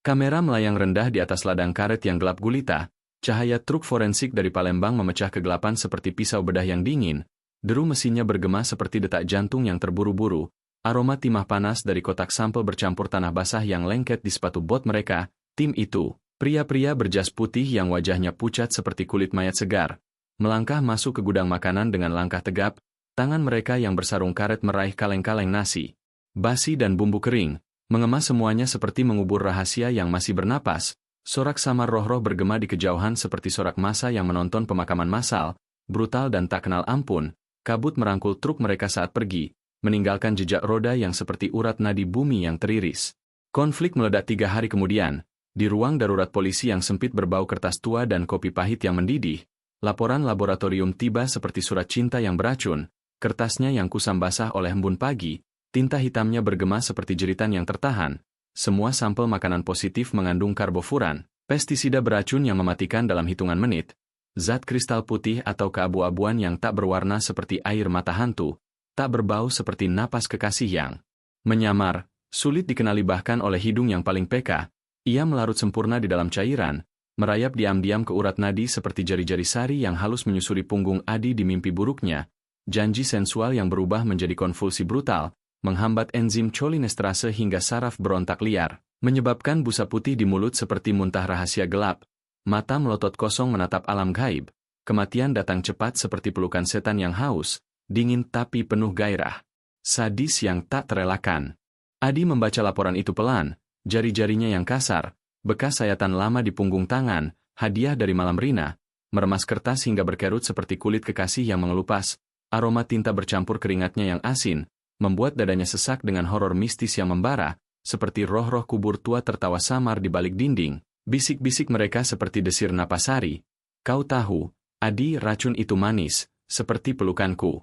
[SPEAKER 1] Kamera melayang rendah di atas ladang karet yang gelap gulita, cahaya truk forensik dari Palembang memecah kegelapan seperti pisau bedah yang dingin, deru mesinnya bergema seperti detak jantung yang terburu-buru, aroma timah panas dari kotak sampel bercampur tanah basah yang lengket di sepatu bot mereka. Tim itu, pria-pria berjas putih yang wajahnya pucat seperti kulit mayat segar, melangkah masuk ke gudang makanan dengan langkah tegap, tangan mereka yang bersarung karet meraih kaleng-kaleng nasi, basi dan bumbu kering, mengemas semuanya seperti mengubur rahasia yang masih bernapas. Sorak samar roh-roh bergema di kejauhan seperti sorak massa yang menonton pemakaman massal, brutal dan tak kenal ampun. Kabut merangkul truk mereka saat pergi, meninggalkan jejak roda yang seperti urat nadi bumi yang teriris. Konflik meledak 3 hari kemudian. Di ruang darurat polisi yang sempit berbau kertas tua dan kopi pahit yang mendidih, laporan laboratorium tiba seperti surat cinta yang beracun, kertasnya yang kusam basah oleh embun pagi, tinta hitamnya bergema seperti jeritan yang tertahan, semua sampel makanan positif mengandung karbofuran, pestisida beracun yang mematikan dalam hitungan menit, zat kristal putih atau keabu-abuan yang tak berwarna seperti air mata hantu, tak berbau seperti napas kekasih yang menyamar, sulit dikenali bahkan oleh hidung yang paling peka. Ia melarut sempurna di dalam cairan, merayap diam-diam ke urat nadi seperti jari-jari sari yang halus menyusuri punggung Adi di mimpi buruknya, janji sensual yang berubah menjadi konvulsi brutal, menghambat enzim cholinesterase hingga saraf berontak liar, menyebabkan busa putih di mulut seperti muntah rahasia gelap, mata melotot kosong menatap alam gaib, kematian datang cepat seperti pelukan setan yang haus, dingin tapi penuh gairah, sadis yang tak terelakkan. Adi membaca laporan itu pelan, jari-jarinya yang kasar, bekas sayatan lama di punggung tangan, hadiah dari malam Rina, meremas kertas hingga berkerut seperti kulit kekasih yang mengelupas, aroma tinta bercampur keringatnya yang asin, membuat dadanya sesak dengan horor mistis yang membara, seperti roh-roh kubur tua tertawa samar di balik dinding, bisik-bisik mereka seperti desir napasari. Kau tahu, Adi, racun itu manis, seperti pelukanku.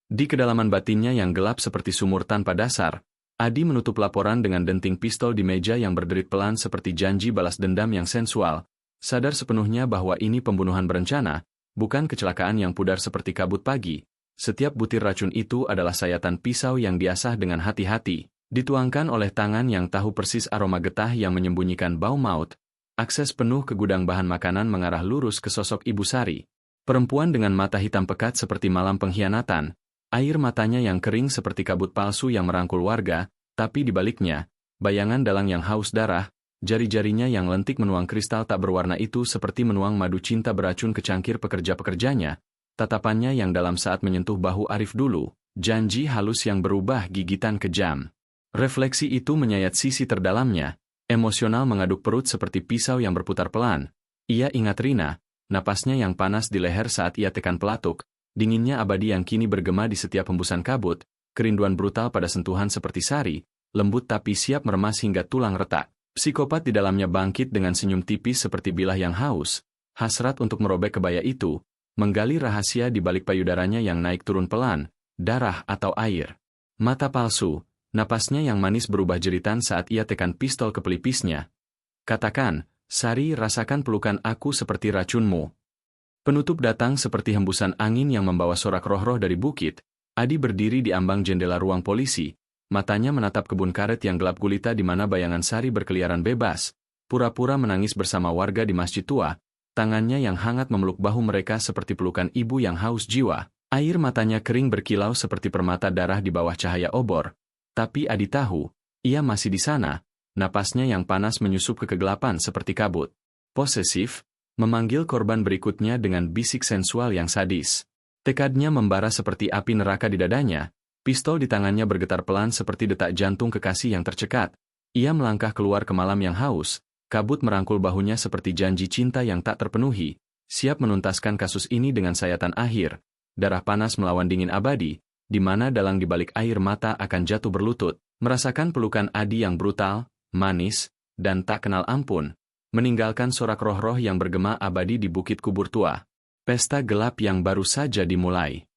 [SPEAKER 1] Di kedalaman batinnya yang gelap seperti sumur tanpa dasar, Adi menutup laporan dengan denting pistol di meja yang berderit pelan seperti janji balas dendam yang sensual, sadar sepenuhnya bahwa ini pembunuhan berencana, bukan kecelakaan yang pudar seperti kabut pagi. Setiap butir racun itu adalah sayatan pisau yang diasah dengan hati-hati, dituangkan oleh tangan yang tahu persis aroma getah yang menyembunyikan bau maut. Akses penuh ke gudang bahan makanan mengarah lurus ke sosok Ibu Sari. Perempuan dengan mata hitam pekat seperti malam pengkhianatan, air matanya yang kering seperti kabut palsu yang merangkul warga, tapi di baliknya, bayangan dalang yang haus darah, jari-jarinya yang lentik menuang kristal tak berwarna itu seperti menuang madu cinta beracun ke cangkir pekerja-pekerjanya, tatapannya yang dalam saat menyentuh bahu Arif dulu, janji halus yang berubah gigitan kejam. Refleksi itu menyayat sisi terdalamnya, emosional mengaduk perut seperti pisau yang berputar pelan. Ia ingat Rina, napasnya yang panas di leher saat ia tekan pelatuk, dinginnya abadi yang kini bergema di setiap hembusan kabut, kerinduan brutal pada sentuhan seperti sari, lembut tapi siap meremas hingga tulang retak. Psikopat di dalamnya bangkit dengan senyum tipis seperti bilah yang haus, hasrat untuk merobek kebaya itu, menggali rahasia di balik payudaranya yang naik turun pelan, darah atau air. Mata palsu, napasnya yang manis berubah jeritan saat ia tekan pistol ke pelipisnya. Katakan, Sari, rasakan pelukan aku seperti racunmu. Penutup datang seperti hembusan angin yang membawa sorak roh-roh dari bukit. Adi berdiri di ambang jendela ruang polisi, matanya menatap kebun karet yang gelap gulita di mana bayangan Sari berkeliaran bebas, pura-pura menangis bersama warga di masjid tua, tangannya yang hangat memeluk bahu mereka seperti pelukan ibu yang haus jiwa, air matanya kering berkilau seperti permata darah di bawah cahaya obor. Tapi Adi tahu, ia masih di sana, napasnya yang panas menyusup ke kegelapan seperti kabut. Posesif, memanggil korban berikutnya dengan bisik sensual yang sadis. Tekadnya membara seperti api neraka di dadanya, pistol di tangannya bergetar pelan seperti detak jantung kekasih yang tercekat. Ia melangkah keluar ke malam yang haus, kabut merangkul bahunya seperti janji cinta yang tak terpenuhi, siap menuntaskan kasus ini dengan sayatan akhir. darah panas melawan dingin abadi, di mana dalang di balik air mata akan jatuh berlutut, merasakan pelukan Adi yang brutal, manis, dan tak kenal ampun, meninggalkan sorak roh-roh yang bergema abadi di bukit kubur tua. Pesta gelap yang baru saja dimulai.